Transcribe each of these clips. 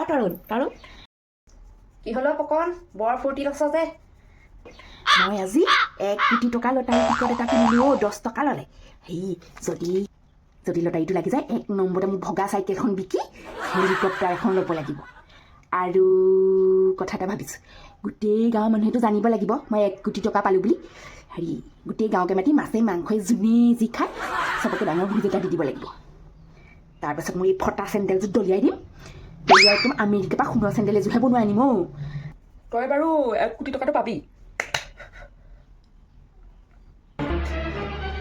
তৰুণ কি হলো পকন বৰ ফূৰ্তিত আছ যে মই আজি 1 কোটি টকা লটাৰী টিকট এটা কিনিলোঁ 10 টকা ল'লে যদি লটাৰীটো লাগি যায় 1 নম্বৰতে মোক ভগা চাইকেলখন বিকি হেলিকপ্টাৰ এখন ল'ব লাগিব আৰু কথা এটা ভাবিছোঁ গোটেই গাঁৱৰ মানুহেতো জানিব লাগিব মই 1 কোটি টকা পালোঁ বুলি গোটেই গাঁৱকে মাতি মাছে মাংসই যোনে যি খায় চবকে ডাঙৰ ভোজ এটা দি দিব লাগিব তাৰপাছত মই এই ফটা চেণ্ডেলযোৰ দলিয়াই দিম আমেৰিকাৰ পৰা সোণৰ চেণ্ডেল এযোৰহে বনোৱাই আনিম তই বাৰু 1 কোটি টকাটো পাবি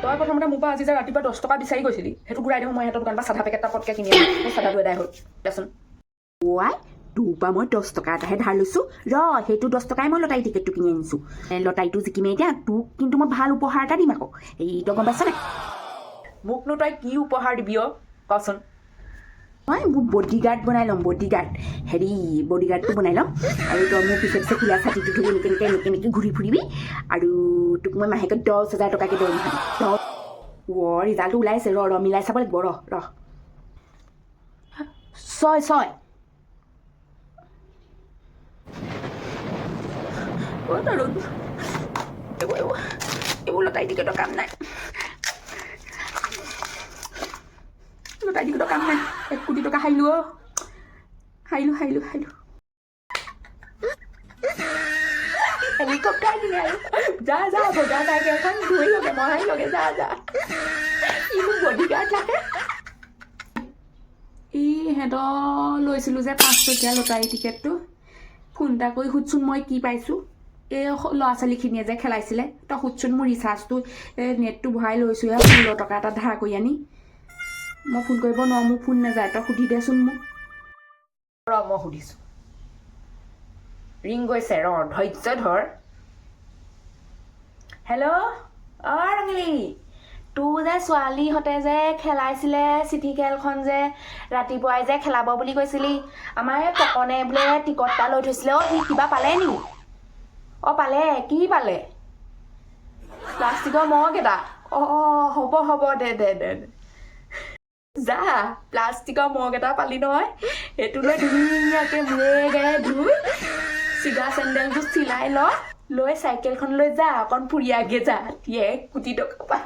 তই প্ৰথমতে মোৰ পৰা আজি যে ৰাতিপুৱা 10 টকা বিচাৰি গৈছিলি সেইটো ঘূৰাই দিওঁ মই সিহঁতৰ দোকানৰ পৰা চাধা পেকেট এটা পটকৈ কিনি আনিম মোৰ চাধাটো এদাই হ'ল দেচোন তোৰ পৰা মই 10 টকা এটাহে ধাৰ লৈছোঁ সেইটো 10 টকাই মই লটাৰী টিকেটটো কিনি আনিছোঁ লটাৰীটো জিকিমে এতিয়া তোক কিন্তু মই ভাল উপহাৰ এটা দিম আকৌ তই গম পাইছ নাই মোকনো তই কি উপহাৰ দিবি কচোন মই মোৰ বডিগাৰ্ড বনাই ল'ম বডিগাৰ্ডটো বনাই ল'ম আৰু তই মোৰ পিছে পিছে খোলা ছাতিটো ধৰি এনেকৈ ঘূৰি ফুৰিবি আৰু তোক মই মাহেকত 10,000 টকাকৈ দৰমহা দিম ৰিজাল্টটো ওলাইছে ৰ মিলাই চাব লাগিব ৰ 6 তৰুণ এইবোৰ লটাৰী টিকেটৰ কাম নাই 1 কোটি টকা হাৰিলোঁ হেলিকপ্টাৰ কিনে আৰু যা ভগা চাইকেলখন ধুই লগে মহাই লগে যা ই মোক বডিগাৰ্ড লাগে সিহঁতৰ লৈছিলোঁ যে 5 টকীয়া লটাৰী টিকেটটো ফোন এটা কৰি সুধচোন মই কি পাইছোঁ এই ল'ৰা ছোৱালীখিনিয়ে যে খেলাইছিলে তই সুধচোন মোৰ ৰিচাৰ্জটো নেটটো ভৰাই লৈছোঁ 16 টকা এটা ধাৰ কৰি আনি মই ফোন কৰিব নোৱাৰোঁ মোৰ ফোন নাযায় তই সুধি দেচোন মোক মই সুধিছোঁ ৰিং গৈছে ধৈৰ্য ধৰ হেল্ল' ৰঙিলী তোৰ যে ছোৱালীহঁতে যে খেলাইছিলে চিঠি খেলখন যে ৰাতিপুৱাই যে খেলাব বুলি কৈছিলি আমাৰ এই পকনে বোলে টিকট এটা লৈ থৈছিলে সি কিবা পালে নি পালে কি পালে প্লাষ্টিকৰ মগ এটা হ'ব দে যা প্লাষ্টিকৰ মগ এটা পালি নহয় সেইটো লৈ ধুনীয়াকৈ মূৰে গায়ে ধুই চিগা চেণ্ডেলযোৰ চিলাই লৈ চাইকেলখন লৈ যা অকণ ফুৰি আগে যা 1 কোটি টকা পাই